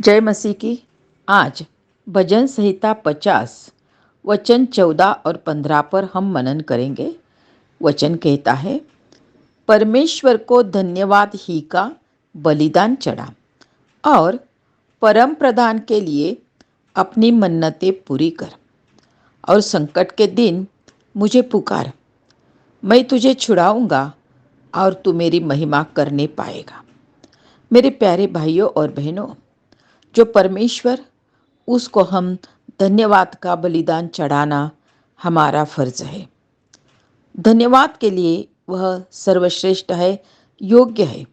जय मसीह की। आज भजन संहिता 50 वचन 14 और 15 पर हम मनन करेंगे। वचन कहता है, परमेश्वर को धन्यवाद ही का बलिदान चढ़ा और परम प्रधान के लिए अपनी मन्नतें पूरी कर। और संकट के दिन मुझे पुकार, मैं तुझे छुड़ाऊंगा और तू मेरी महिमा करने पाएगा। मेरे प्यारे भाइयों और बहनों, जो परमेश्वर, उसको हम धन्यवाद का बलिदान चढ़ाना हमारा फर्ज है। धन्यवाद के लिए वह सर्वश्रेष्ठ है, योग्य है।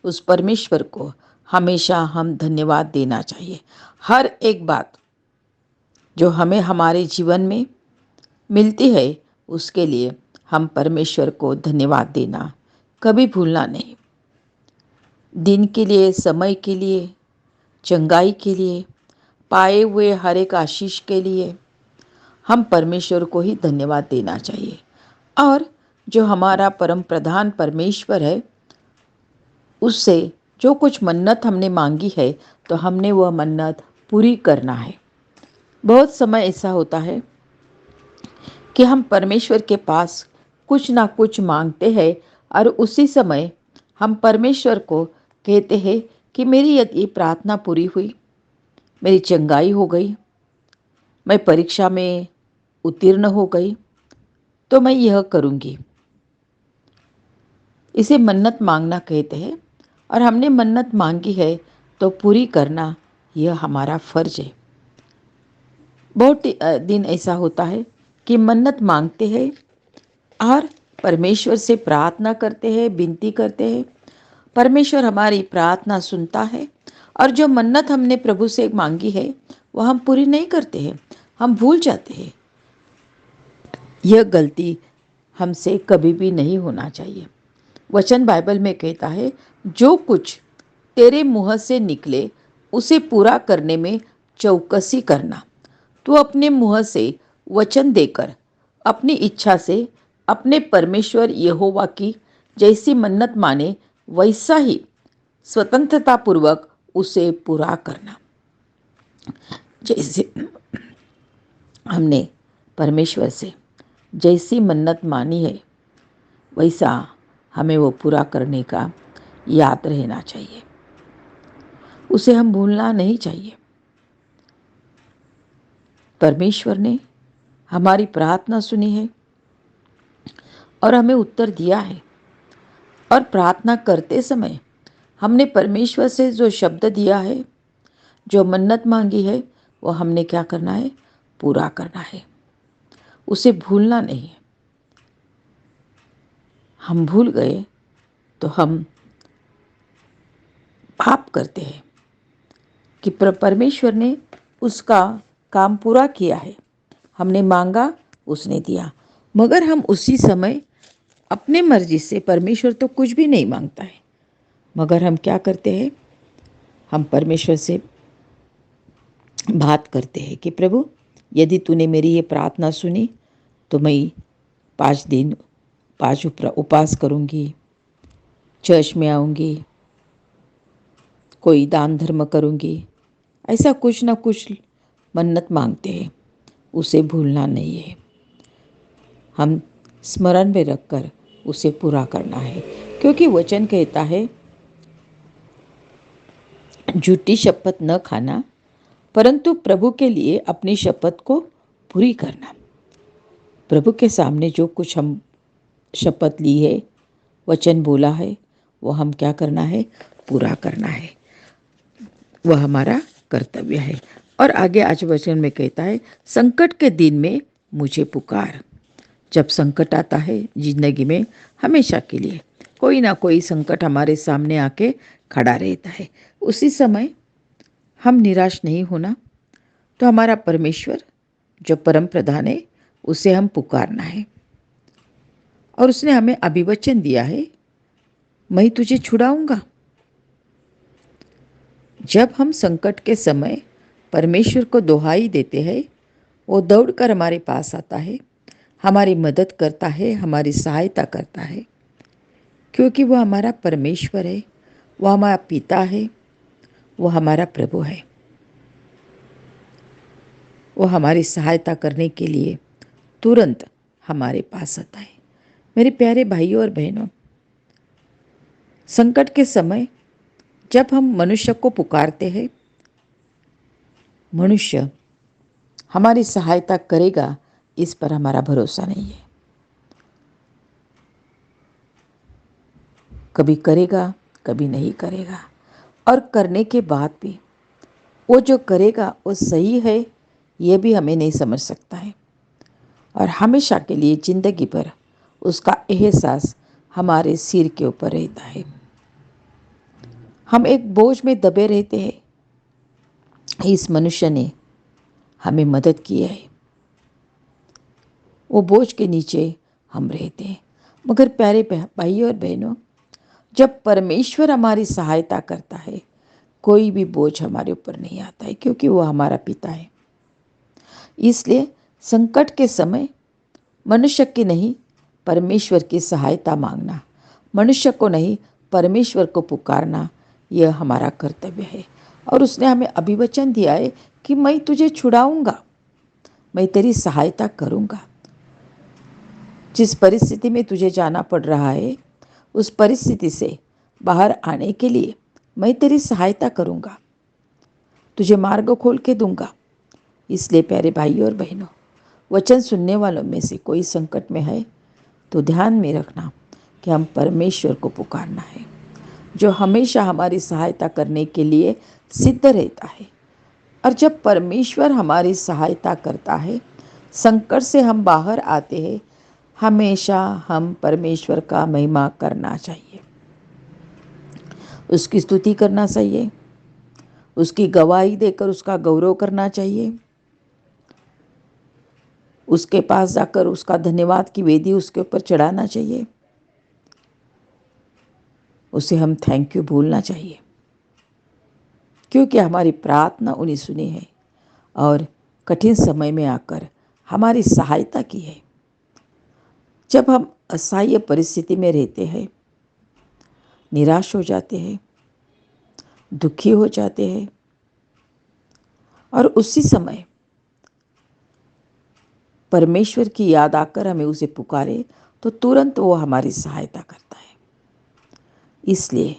उस परमेश्वर को हमेशा हम धन्यवाद देना चाहिए। हर एक बात जो हमें हमारे जीवन में मिलती है, उसके लिए हम परमेश्वर को धन्यवाद देना कभी भूलना नहीं। दिन के लिए, समय के लिए, चंगाई के लिए, पाए हुए हर एक आशीष के लिए हम परमेश्वर को ही धन्यवाद देना चाहिए। और जो हमारा परम प्रधान परमेश्वर है, उससे जो कुछ मन्नत हमने मांगी है, तो हमने वह मन्नत पूरी करना है। बहुत समय ऐसा होता है कि हम परमेश्वर के पास कुछ ना कुछ मांगते हैं और उसी समय हम परमेश्वर को कहते हैं कि मेरी यदि प्रार्थना पूरी हुई, मेरी चंगाई हो गई, मैं परीक्षा में उत्तीर्ण हो गई, तो मैं यह करूँगी। इसे मन्नत मांगना कहते हैं। और हमने मन्नत मांगी है तो पूरी करना यह हमारा फर्ज है। बहुत दिन ऐसा होता है कि मन्नत मांगते हैं और परमेश्वर से प्रार्थना करते हैं, विनती करते हैं। परमेश्वर हमारी प्रार्थना सुनता है और जो मन्नत हमने प्रभु से मांगी है वह हम पूरी नहीं करते हैं, हम भूल जाते हैं। यह गलती हमसे कभी भी नहीं होना चाहिए। वचन बाइबल में कहता है, जो कुछ तेरे मुंह से निकले उसे पूरा करने में चौकसी करना। तू अपने मुंह से वचन देकर अपनी इच्छा से अपने परमेश्वर यहोवा की जैसी मन्नत माने, वैसा ही स्वतंत्रता पूर्वक उसे पूरा करना। जैसे हमने परमेश्वर से जैसी मन्नत मानी है, वैसा हमें वो पूरा करने का याद रहना चाहिए। उसे हम भूलना नहीं चाहिए। परमेश्वर ने हमारी प्रार्थना सुनी है और हमें उत्तर दिया है। और प्रार्थना करते समय हमने परमेश्वर से जो शब्द दिया है, जो मन्नत मांगी है, वो हमने क्या करना है? पूरा करना है। उसे भूलना नहीं है। हम भूल गए तो हम पाप करते हैं कि परमेश्वर ने उसका काम पूरा किया है। हमने मांगा, उसने दिया, मगर हम उसी समय अपने मर्जी से, परमेश्वर तो कुछ भी नहीं मांगता है, मगर हम क्या करते हैं? हम परमेश्वर से बात करते हैं कि प्रभु, यदि तूने मेरी ये प्रार्थना सुनी तो मैं 5 दिन 5 उपवास करूँगी, चर्च में आऊँगी, कोई दान धर्म करूँगी। ऐसा कुछ ना कुछ मन्नत मांगते हैं, उसे भूलना नहीं है। हम स्मरण में रखकर उसे पूरा करना है, क्योंकि वचन कहता है, झूठी शपथ न खाना, परंतु प्रभु के लिए अपनी शपथ को पूरी करना। प्रभु के सामने जो कुछ हम शपथ ली है, वचन बोला है, वो हम क्या करना है? पूरा करना है। वह हमारा कर्तव्य है। और आगे आज वचन में कहता है, संकट के दिन में मुझे पुकार। जब संकट आता है जिंदगी में, हमेशा के लिए कोई ना कोई संकट हमारे सामने आके खड़ा रहता है। उसी समय हम निराश नहीं होना, तो हमारा परमेश्वर जो परम प्रधान है, उसे हम पुकारना है। और उसने हमें अभिवचन दिया है, मैं तुझे छुड़ाऊंगा। जब हम संकट के समय परमेश्वर को दुहाई देते हैं, वो दौड़कर हमारे पास आता है, हमारी मदद करता है, हमारी सहायता करता है, क्योंकि वो हमारा परमेश्वर है, वो हमारा पिता है। वो हमारा प्रभु है। वो हमारी सहायता करने के लिए तुरंत हमारे पास आता है। मेरे प्यारे भाइयों और बहनों, संकट के समय जब हम मनुष्य को पुकारते हैं, मनुष्य हमारी सहायता करेगा, इस पर हमारा भरोसा नहीं है। कभी करेगा, कभी नहीं करेगा, और करने के बाद भी वो जो करेगा वो सही है, ये भी हमें नहीं समझ सकता है। और हमेशा के लिए जिंदगी भर उसका एहसास हमारे सिर के ऊपर रहता है। हम एक बोझ में दबे रहते हैं। इस मनुष्य ने हमें मदद की है, वो बोझ के नीचे हम रहते हैं। मगर प्यारे भाइयों और बहनों, जब परमेश्वर हमारी सहायता करता है, कोई भी बोझ हमारे ऊपर नहीं आता है, क्योंकि वो हमारा पिता है। इसलिए संकट के समय मनुष्य की नहीं, परमेश्वर की सहायता मांगना, मनुष्य को नहीं, परमेश्वर को पुकारना, यह हमारा कर्तव्य है। और उसने हमें अभिवचन दिया है कि मैं तुझे छुड़ाऊंगा, मैं तेरी सहायता करूंगा। जिस परिस्थिति में तुझे जाना पड़ रहा है, उस परिस्थिति से बाहर आने के लिए मैं तेरी सहायता करूंगा, तुझे मार्ग खोल के दूंगा। इसलिए प्यारे भाइयों और बहनों, वचन सुनने वालों में से कोई संकट में है तो ध्यान में रखना कि हम परमेश्वर को पुकारना है, जो हमेशा हमारी सहायता करने के लिए सिद्ध रहता है। और जब परमेश्वर हमारी सहायता करता है, संकट से हम बाहर आते हैं, हमेशा हम परमेश्वर का महिमा करना चाहिए, उसकी स्तुति करना चाहिए, उसकी गवाही देकर उसका गौरव करना चाहिए, उसके पास जाकर उसका धन्यवाद की वेदी उसके ऊपर चढ़ाना चाहिए, उसे हम थैंक यू बोलना चाहिए, क्योंकि हमारी प्रार्थना उन्हें सुनी है और कठिन समय में आकर हमारी सहायता की है। जब हम असहाय परिस्थिति में रहते हैं, निराश हो जाते हैं, दुखी हो जाते हैं, और उसी समय परमेश्वर की याद आकर हमें उसे पुकारे, तो तुरंत वो हमारी सहायता करता है। इसलिए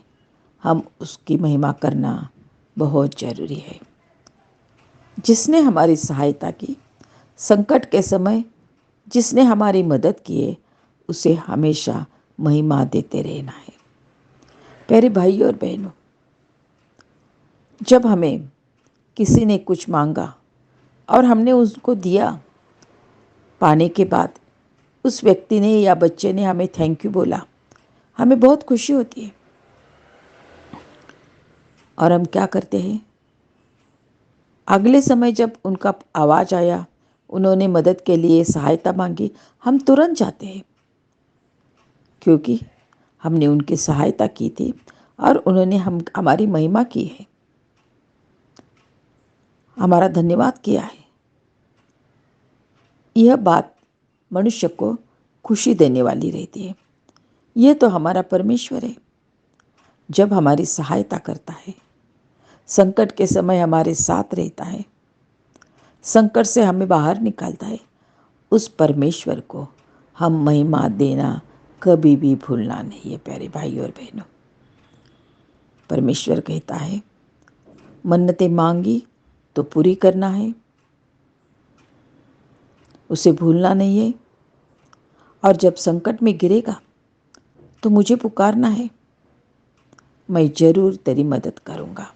हम उसकी महिमा करना बहुत जरूरी है। जिसने हमारी सहायता की, संकट के समय जिसने हमारी मदद की है, उसे हमेशा महिमा देते रहना है। प्यारे भाइयों और बहनों, जब हमें किसी ने कुछ मांगा और हमने उसको दिया, पाने के बाद उस व्यक्ति ने या बच्चे ने हमें थैंक यू बोला, हमें बहुत खुशी होती है। और हम क्या करते हैं, अगले समय जब उनका आवाज़ आया, उन्होंने मदद के लिए सहायता मांगी, हम तुरंत जाते हैं, क्योंकि हमने उनकी सहायता की थी और उन्होंने हमारी महिमा की है, हमारा धन्यवाद किया है। यह बात मनुष्य को खुशी देने वाली रहती है। यह तो हमारा परमेश्वर है, जब हमारी सहायता करता है, संकट के समय हमारे साथ रहता है, संकट से हमें बाहर निकालता है। उस परमेश्वर को हम महिमा देना कभी भी भूलना नहीं है। प्यारे भाई और बहनों, परमेश्वर कहता है, मन्नतें मांगी तो पूरी करना है, उसे भूलना नहीं है। और जब संकट में गिरेगा तो मुझे पुकारना है, मैं जरूर तेरी मदद करूँगा।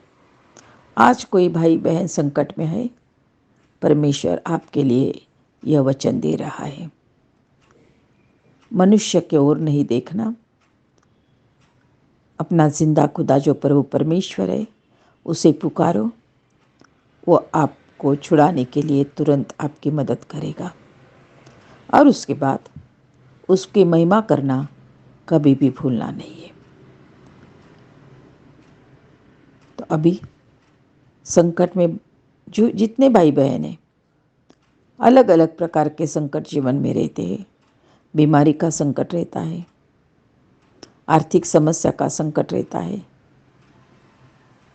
आज कोई भाई बहन संकट में है, परमेश्वर आपके लिए यह वचन दे रहा है, मनुष्य की ओर नहीं देखना, अपना जिंदा खुदा जो प्रभु परमेश्वर है उसे पुकारो, वो आपको छुड़ाने के लिए तुरंत आपकी मदद करेगा। और उसके बाद उसकी महिमा करना कभी भी भूलना नहीं है। तो अभी संकट में जो जितने भाई बहन हैं, अलग अलग प्रकार के संकट जीवन में रहते हैं। बीमारी का संकट रहता है, आर्थिक समस्या का संकट रहता है,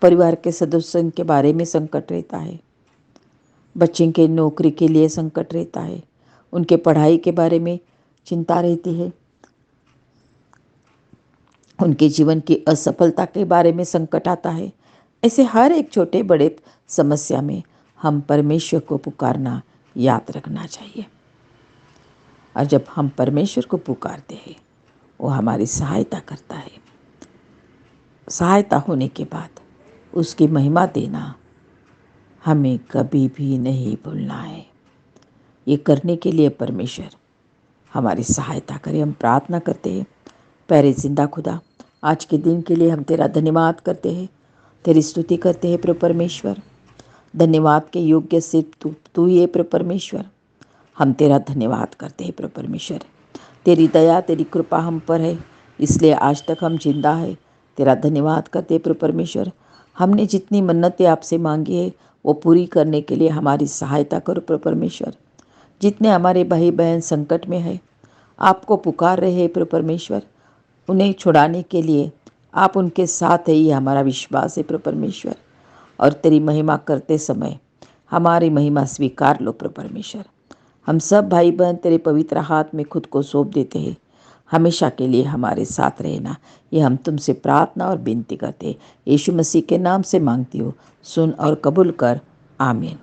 परिवार के सदस्यों के बारे में संकट रहता है, बच्चे के नौकरी के लिए संकट रहता है, उनके पढ़ाई के बारे में चिंता रहती है, उनके जीवन की असफलता के बारे में संकट आता है। ऐसे हर एक छोटे बड़े समस्या में हम परमेश्वर को पुकारना याद रखना चाहिए। और जब हम परमेश्वर को पुकारते हैं, वो हमारी सहायता करता है। सहायता होने के बाद उसकी महिमा देना हमें कभी भी नहीं भूलना है। ये करने के लिए परमेश्वर हमारी सहायता करे। हम प्रार्थना करते हैं। प्यारे जिंदा खुदा, आज के दिन के लिए हम तेरा धन्यवाद करते हैं, तेरी स्तुति करते हैं प्रभु परमेश्वर। धन्यवाद के योग्य सिर्फ तू ही है प्रभु परमेश्वर। हम तेरा धन्यवाद करते हैं प्रभु परमेश्वर। तेरी दया तेरी कृपा हम पर है, इसलिए आज तक हम जिंदा है। तेरा धन्यवाद करते हैं प्रभु परमेश्वर। हमने जितनी मन्नतें आपसे मांगी है वो पूरी करने के लिए हमारी सहायता करो प्रभु परमेश्वर। जितने हमारे भाई बहन संकट में है, आपको पुकार रहे हैं प्रभु परमेश्वर, उन्हें छुड़ाने के लिए आप उनके साथ है, ये हमारा विश्वास है प्रभु परमेश्वर। और तेरी महिमा करते समय हमारी महिमा स्वीकार लो प्रभु परमेश्वर। हम सब भाई बहन तेरे पवित्र हाथ में खुद को सौंप देते हैं। हमेशा के लिए हमारे साथ रहना, ये हम तुमसे प्रार्थना और विनती करते हैं। यीशु मसीह के नाम से मांगती हूँ, सुन और कबूल कर। आमीन।